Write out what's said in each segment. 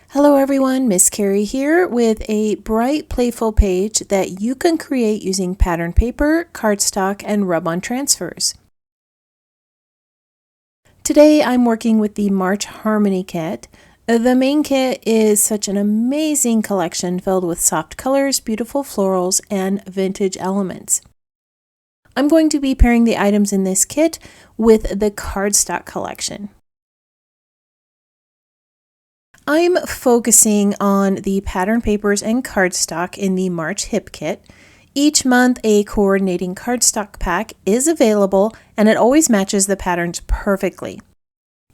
Hello everyone, Miss Carrie here with a bright, playful page that you can create using pattern paper, cardstock, and rub-on transfers. Today I'm working with the March Harmoney kit. The main kit is such an amazing collection filled with soft colors, beautiful florals, and vintage elements. I'm going to be pairing the items in this kit with the cardstock collection. I'm focusing on the pattern papers and cardstock in the March HIP kit. Each month a coordinating cardstock pack is available and it always matches the patterns perfectly.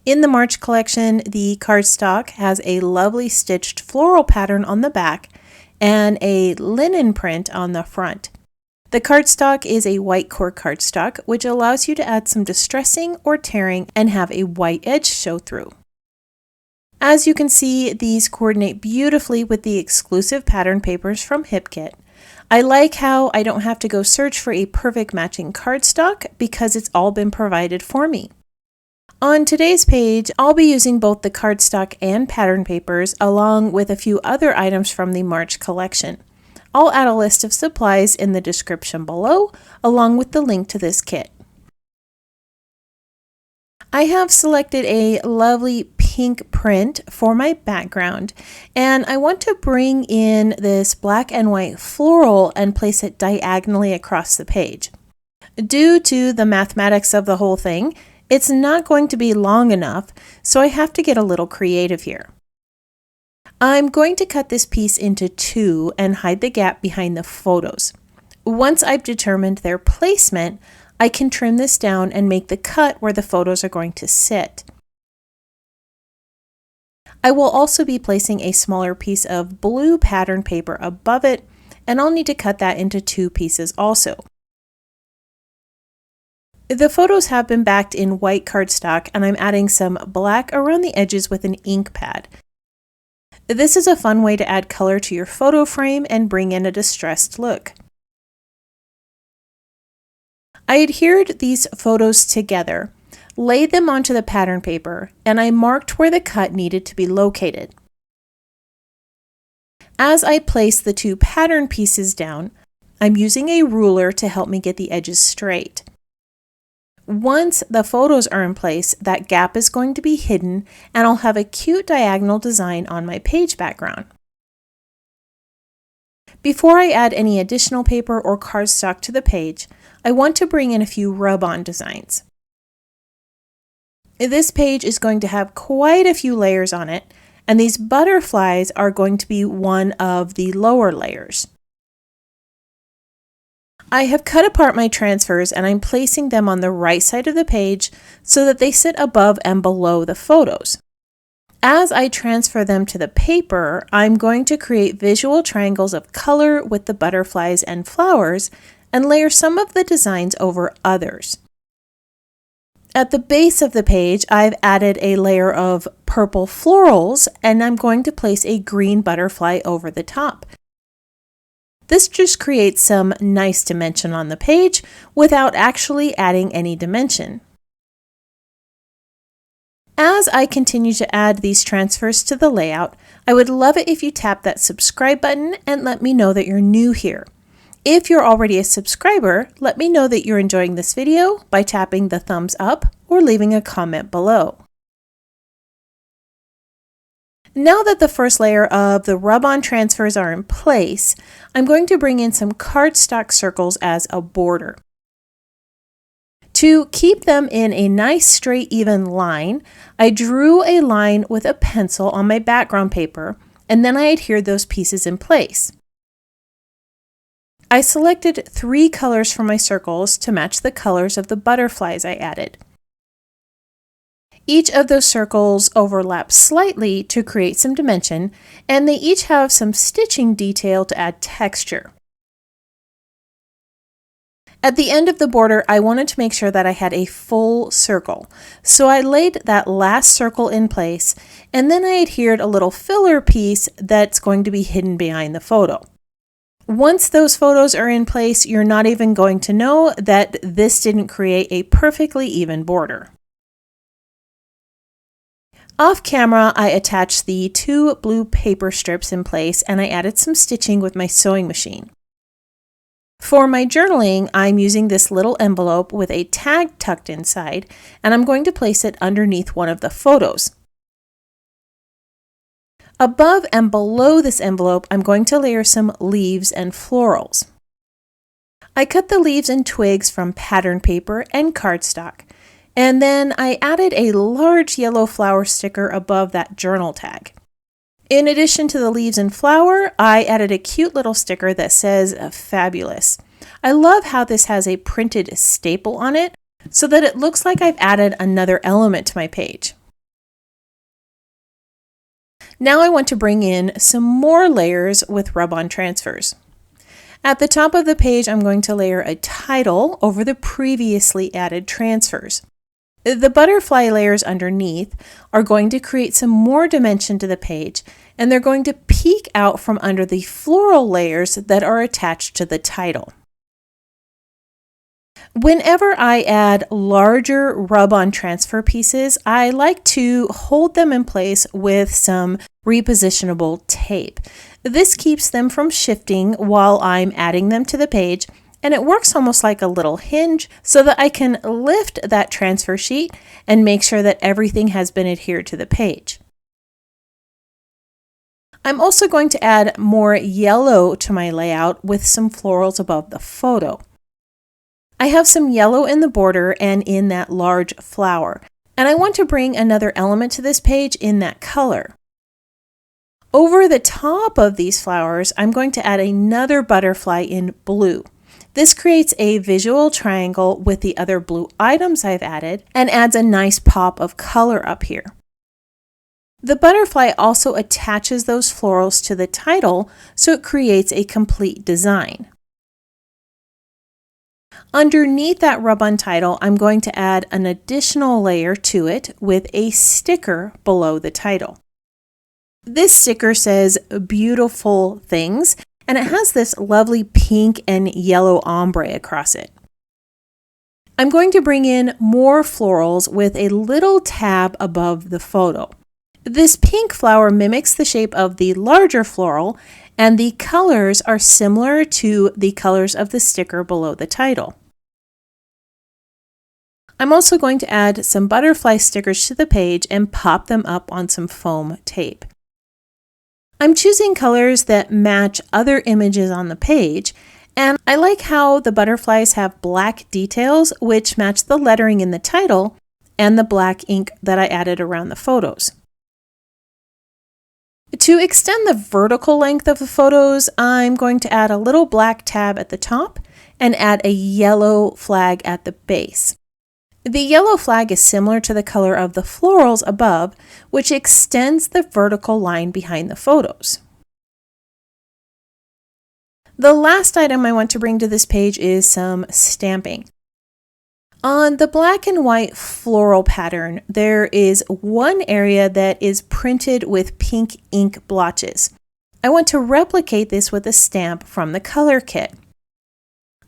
In the March collection, the cardstock has a lovely stitched floral pattern on the back and a linen print on the front. The cardstock is a white core cardstock, which allows you to add some distressing or tearing and have a white edge show through. As you can see, these coordinate beautifully with the exclusive pattern papers from HIPKIT. I like how I don't have to go search for a perfect matching cardstock because it's all been provided for me. On today's page, I'll be using both the cardstock and pattern papers along with a few other items from the March collection. I'll add a list of supplies in the description below along with the link to this kit. I have selected a lovely pink print for my background, and I want to bring in this black and white floral and place it diagonally across the page. Due to the mathematics of the whole thing, it's not going to be long enough, so I have to get a little creative here. I'm going to cut this piece into two and hide the gap behind the photos. Once I've determined their placement, I can trim this down and make the cut where the photos are going to sit. I will also be placing a smaller piece of blue pattern paper above it, and I'll need to cut that into two pieces also. The photos have been backed in white cardstock, and I'm adding some black around the edges with an ink pad. This is a fun way to add color to your photo frame and bring in a distressed look. I adhered these photos together, laid them onto the pattern paper, and I marked where the cut needed to be located. As I place the two pattern pieces down, I'm using a ruler to help me get the edges straight. Once the photos are in place, that gap is going to be hidden, and I'll have a cute diagonal design on my page background. Before I add any additional paper or cardstock to the page, I want to bring in a few rub-on designs. This page is going to have quite a few layers on it, and these butterflies are going to be one of the lower layers. I have cut apart my transfers and I'm placing them on the right side of the page so that they sit above and below the photos. As I transfer them to the paper, I'm going to create visual triangles of color with the butterflies and flowers and layer some of the designs over others. At the base of the page, I've added a layer of purple florals, and I'm going to place a green butterfly over the top. This just creates some nice dimension on the page without actually adding any dimension. As I continue to add these transfers to the layout, I would love it if you tap that subscribe button and let me know that you're new here. If you're already a subscriber, let me know that you're enjoying this video by tapping the thumbs up or leaving a comment below. Now that the first layer of the rub-on transfers are in place, I'm going to bring in some cardstock circles as a border. To keep them in a nice straight even line, I drew a line with a pencil on my background paper, and then I adhered those pieces in place. I selected 3 colors for my circles to match the colors of the butterflies I added. Each of those circles overlaps slightly to create some dimension, and they each have some stitching detail to add texture. At the end of the border, I wanted to make sure that I had a full circle, so I laid that last circle in place, and then I adhered a little filler piece that's going to be hidden behind the photo. Once those photos are in place, you're not even going to know that this didn't create a perfectly even border. Off camera, I attached the 2 blue paper strips in place and I added some stitching with my sewing machine. For my journaling, I'm using this little envelope with a tag tucked inside, and I'm going to place it underneath one of the photos. Above and below this envelope, I'm going to layer some leaves and florals. I cut the leaves and twigs from pattern paper and cardstock, and then I added a large yellow flower sticker above that journal tag. In addition to the leaves and flower, I added a cute little sticker that says "Fabulous." I love how this has a printed staple on it so that it looks like I've added another element to my page. Now I want to bring in some more layers with rub-on transfers. At the top of the page, I'm going to layer a title over the previously added transfers. The butterfly layers underneath are going to create some more dimension to the page, and they're going to peek out from under the floral layers that are attached to the title. Whenever I add larger rub-on transfer pieces, I like to hold them in place with some repositionable tape. This keeps them from shifting while I'm adding them to the page, and it works almost like a little hinge so that I can lift that transfer sheet and make sure that everything has been adhered to the page. I'm also going to add more yellow to my layout with some florals above the photo. I have some yellow in the border and in that large flower, and I want to bring another element to this page in that color. Over the top of these flowers, I'm going to add another butterfly in blue. This creates a visual triangle with the other blue items I've added and adds a nice pop of color up here. The butterfly also attaches those florals to the title, so it creates a complete design. Underneath that rub-on title, I'm going to add an additional layer to it with a sticker below the title. This sticker says "Beautiful Things," and it has this lovely pink and yellow ombre across it. I'm going to bring in more florals with a little tab above the photo. This pink flower mimics the shape of the larger floral, and the colors are similar to the colors of the sticker below the title. I'm also going to add some butterfly stickers to the page and pop them up on some foam tape. I'm choosing colors that match other images on the page, and I like how the butterflies have black details which match the lettering in the title and the black ink that I added around the photos. To extend the vertical length of the photos, I'm going to add a little black tab at the top and add a yellow flag at the base. The yellow flag is similar to the color of the florals above, which extends the vertical line behind the photos. The last item I want to bring to this page is some stamping. On the black and white floral pattern, there is one area that is printed with pink ink blotches. I want to replicate this with a stamp from the color kit.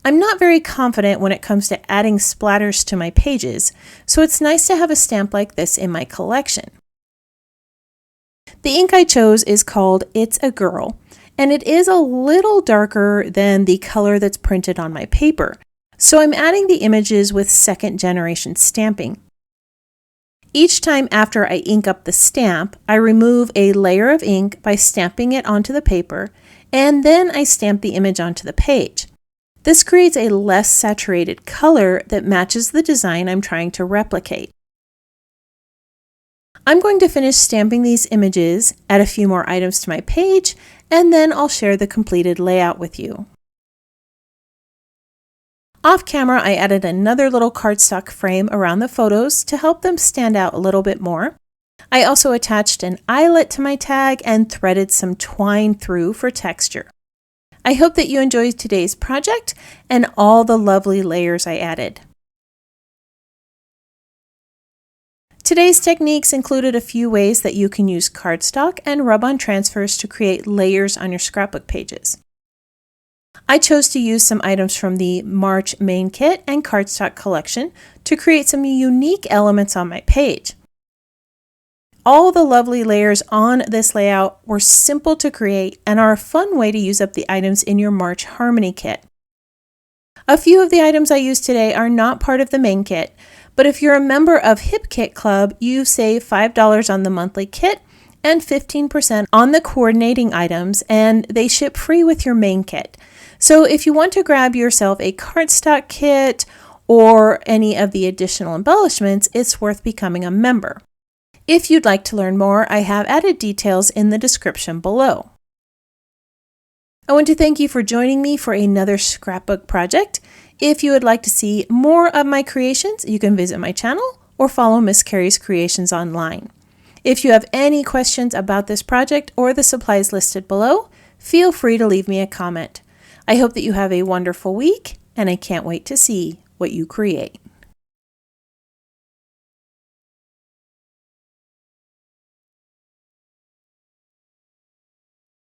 I'm not very confident when it comes to adding splatters to my pages, so it's nice to have a stamp like this in my collection. The ink I chose is called It's a Girl, and it is a little darker than the color that's printed on my paper, so I'm adding the images with second generation stamping. Each time after I ink up the stamp, I remove a layer of ink by stamping it onto the paper, and then I stamp the image onto the page. This creates a less saturated color that matches the design I'm trying to replicate. I'm going to finish stamping these images, add a few more items to my page, and then I'll share the completed layout with you. Off camera, I added another little cardstock frame around the photos to help them stand out a little bit more. I also attached an eyelet to my tag and threaded some twine through for texture. I hope that you enjoyed today's project and all the lovely layers I added. Today's techniques included a few ways that you can use cardstock and rub-on transfers to create layers on your scrapbook pages. I chose to use some items from the March main kit and cardstock collection to create some unique elements on my page. All the lovely layers on this layout were simple to create and are a fun way to use up the items in your March Harmony kit. A few of the items I used today are not part of the main kit, but if you're a member of HIPKITCLUB, you save $5 on the monthly kit and 15% on the coordinating items, and they ship free with your main kit. So if you want to grab yourself a cardstock kit or any of the additional embellishments, it's worth becoming a member. If you'd like to learn more, I have added details in the description below. I want to thank you for joining me for another scrapbook project. If you would like to see more of my creations, you can visit my channel or follow Miss Carrie's Creations online. If you have any questions about this project or the supplies listed below, feel free to leave me a comment. I hope that you have a wonderful week, and I can't wait to see what you create.